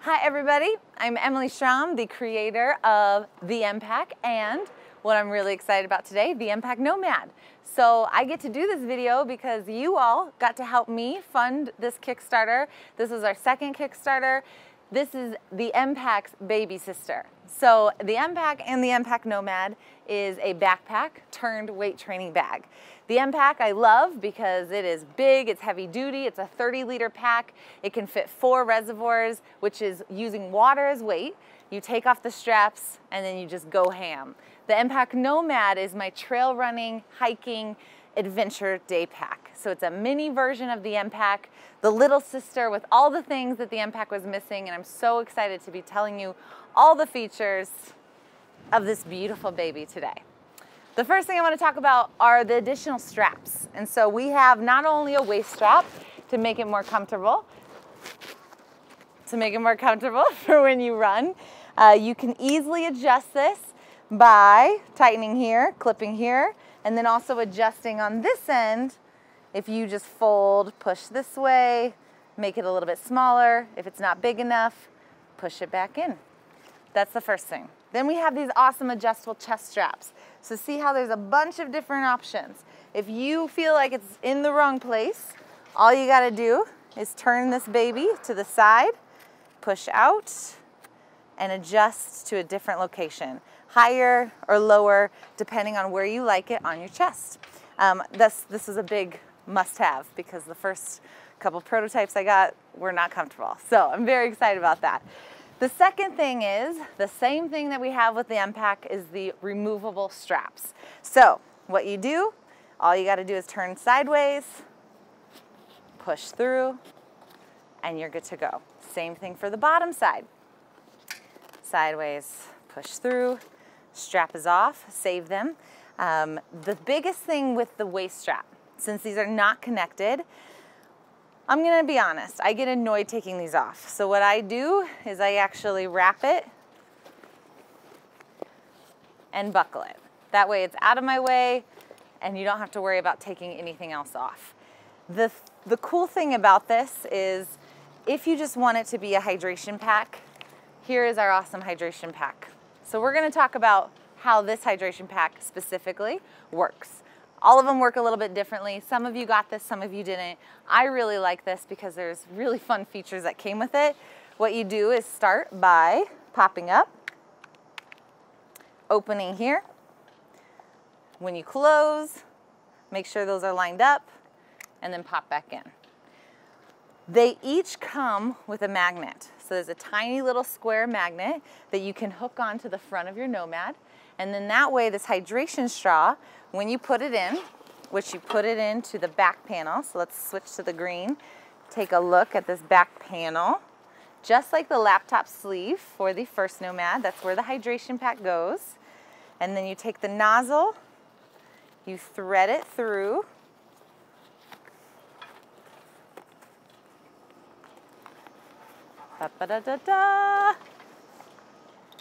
Hi everybody, I'm Emily Schramm, the creator of the EmPack and what I'm really excited about today, the EmPack Nomad. So I get to do this video because you all got to help me fund this Kickstarter. This is our second Kickstarter. This is the EmPack's baby sister. So the EmPack and the EmPack Nomad is a backpack turned weight training bag. The EmPack I love because it is big, it's heavy duty, it's a 30-liter pack. It can fit 4 reservoirs, which is using water as weight. You take off the straps and then you just go ham. The EmPack Nomad is my trail running, hiking, adventure day pack. So it's a mini version of the EmPack, the little sister with all the things that the EmPack was missing, and I'm so excited to be telling you all the features of this beautiful baby today. The first thing I want to talk about are the additional straps. And so we have not only a waist strap to make it more comfortable, for when you run. You can easily adjust this by tightening here, clipping here, and then also adjusting on this end. If you just fold, push this way, make it a little bit smaller. If it's not big enough, push it back in. That's the first thing. Then we have these awesome adjustable chest straps. So see how there's a bunch of different options. If you feel like it's in the wrong place, all you gotta do is turn this baby to the side, push out, and adjust to a different location, higher or lower, depending on where you like it on your chest. This is a big must-have because the first couple prototypes I got were not comfortable. So I'm very excited about that. The second thing is, the same thing that we have with the EmPack is the removable straps. So what you do, all you gotta do is turn sideways, push through, and you're good to go. Same thing for the bottom side. Sideways, push through, strap is off, save them. The biggest thing with the waist strap, since these are not connected, I'm gonna be honest, I get annoyed taking these off. So what I do is I actually wrap it and buckle it. That way it's out of my way and you don't have to worry about taking anything else off. The cool thing about this is if you just want it to be a hydration pack, here is our awesome hydration pack. So we're gonna talk about how this hydration pack specifically works. All of them work a little bit differently. Some of you got this, some of you didn't. I really like this because there's really fun features that came with it. What you do is start by popping up, opening here. When you close, make sure those are lined up, and then pop back in. They each come with a magnet. So there's a tiny little square magnet that you can hook onto the front of your Nomad. And then that way, this hydration straw, when you put it in, which you put it into the back panel, so let's switch to the green, take a look at this back panel. Just like the laptop sleeve for the first Nomad, that's where the hydration pack goes. And then you take the nozzle, you thread it through. Ba-ba-da-da-da.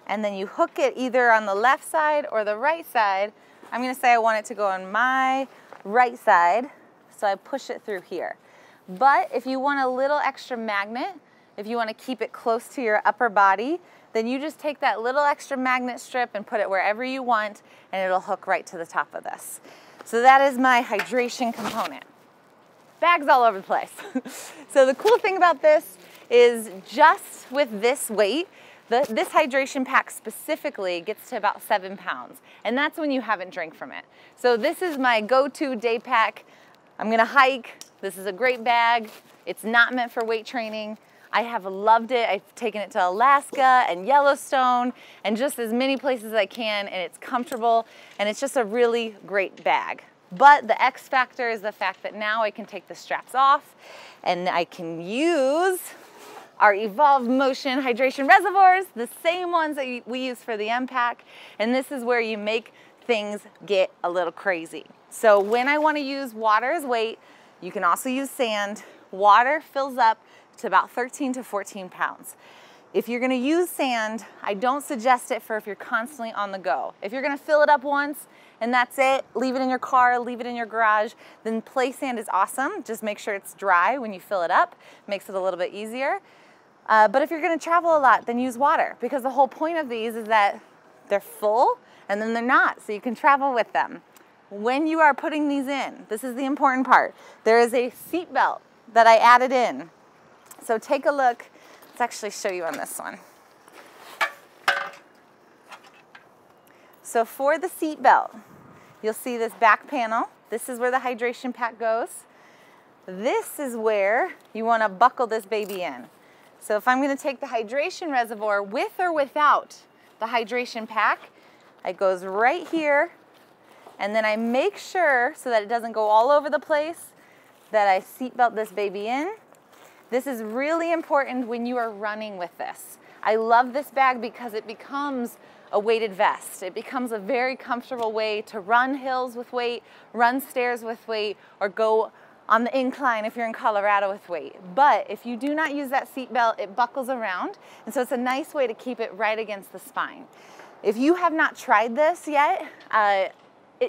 And then you hook it either on the left side or the right side. I'm gonna say I want it to go on my right side, so I push it through here. But if you want a little extra magnet, if you wanna keep it close to your upper body, then you just take that little extra magnet strip and put it wherever you want, and it'll hook right to the top of this. So that is my hydration component. Bags all over the place. So the cool thing about this is just with this weight, this hydration pack specifically gets to about 7 pounds, and that's when you haven't drank from it. So this is my go-to day pack. I'm gonna hike. This is a great bag. It's not meant for weight training. I have loved it. I've taken it to Alaska and Yellowstone and just as many places as I can, and it's comfortable, and it's just a really great bag. But the X factor is the fact that now I can take the straps off and I can use our Evolved Motion hydration reservoirs, the same ones that we use for the EmPack, and this is where you make things get a little crazy. So when I want to use water as weight, you can also use sand. Water fills up to about 13 to 14 pounds. If you're going to use sand, I don't suggest it for if you're constantly on the go. If you're going to fill it up once and that's it, leave it in your car, leave it in your garage, then play sand is awesome. Just make sure it's dry when you fill it up, makes it a little bit easier. But if you're gonna travel a lot, then use water, because the whole point of these is that they're full and then they're not, so you can travel with them. When you are putting these in, this is the important part. There is a seat belt that I added in. So take a look. Let's actually show you on this one. So for the seat belt, you'll see this back panel. This is where the hydration pack goes. This is where you want to buckle this baby in. So if I'm going to take the hydration reservoir with or without the hydration pack, it goes right here, and then I make sure, so that it doesn't go all over the place, that I seatbelt this baby in. This is really important when you are running with this. I love this bag because it becomes a weighted vest. It becomes a very comfortable way to run hills with weight, run stairs with weight, or go on the incline if you're in Colorado with weight. But if you do not use that seat belt, it buckles around, and so it's a nice way to keep it right against the spine. If you have not tried this yet,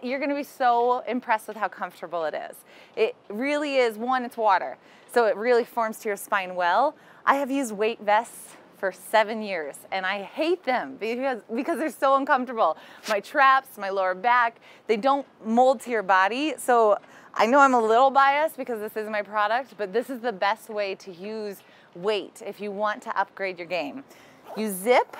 you're gonna be so impressed with how comfortable it is. It really is, one, it's water, so it really forms to your spine well. I have used weight vests for 7 years, and I hate them because they're so uncomfortable. My traps, my lower back, they don't mold to your body. So I know I'm a little biased because this is my product, but this is the best way to use weight if you want to upgrade your game. You zip,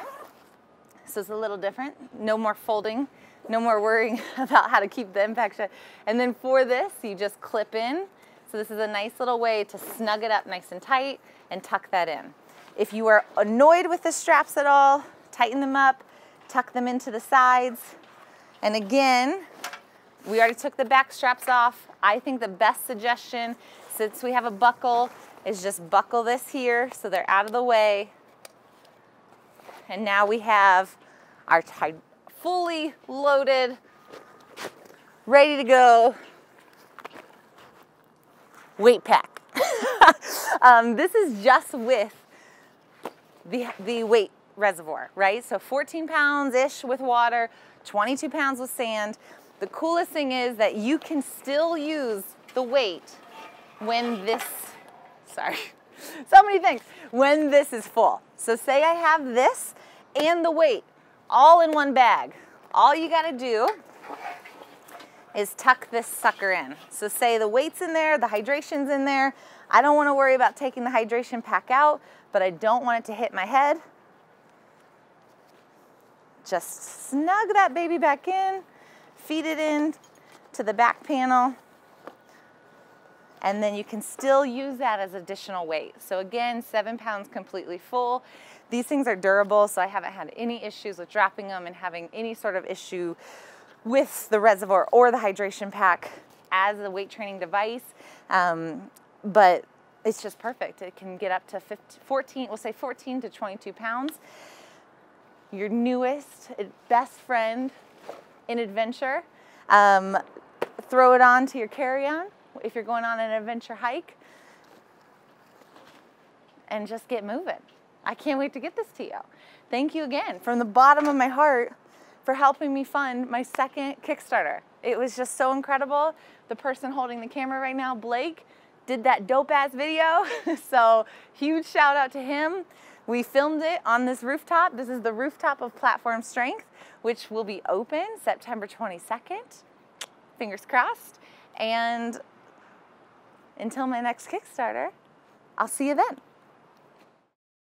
so it's a little different. No more folding, no more worrying about how to keep the EmPack shut. And then for this, you just clip in. So this is a nice little way to snug it up nice and tight and tuck that in. If you are annoyed with the straps at all, tighten them up, tuck them into the sides. And again, we already took the back straps off. I think the best suggestion, since we have a buckle, is just buckle this here so they're out of the way. And now we have our fully loaded, ready to go weight pack. This is just with the weight reservoir, right? So 14 pounds-ish with water, 22 pounds with sand. The coolest thing is that you can still use the weight when this, sorry, so many things, when this is full. So say I have this and the weight all in one bag. All you gotta do is tuck this sucker in. So say the weight's in there, the hydration's in there. I don't wanna worry about taking the hydration pack out, but I don't want it to hit my head. Just snug that baby back in, feed it in to the back panel, and then you can still use that as additional weight. So again, 7 pounds completely full. These things are durable, so I haven't had any issues with dropping them and having any sort of issue with the reservoir or the hydration pack as a weight training device. But it's just perfect. It can get up to 14 to 22 pounds. Your newest, best friend in adventure. Throw it on to your carry-on if you're going on an adventure hike, and just get moving. I can't wait to get this to you. Thank you again from the bottom of my heart for helping me fund my second Kickstarter. It was just so incredible. The person holding the camera right now, Blake, did that dope ass video. So huge shout out to him. We filmed it on this rooftop. This is the rooftop of Platform Strength, which will be open September 22nd. Fingers crossed. And until my next Kickstarter, I'll see you then.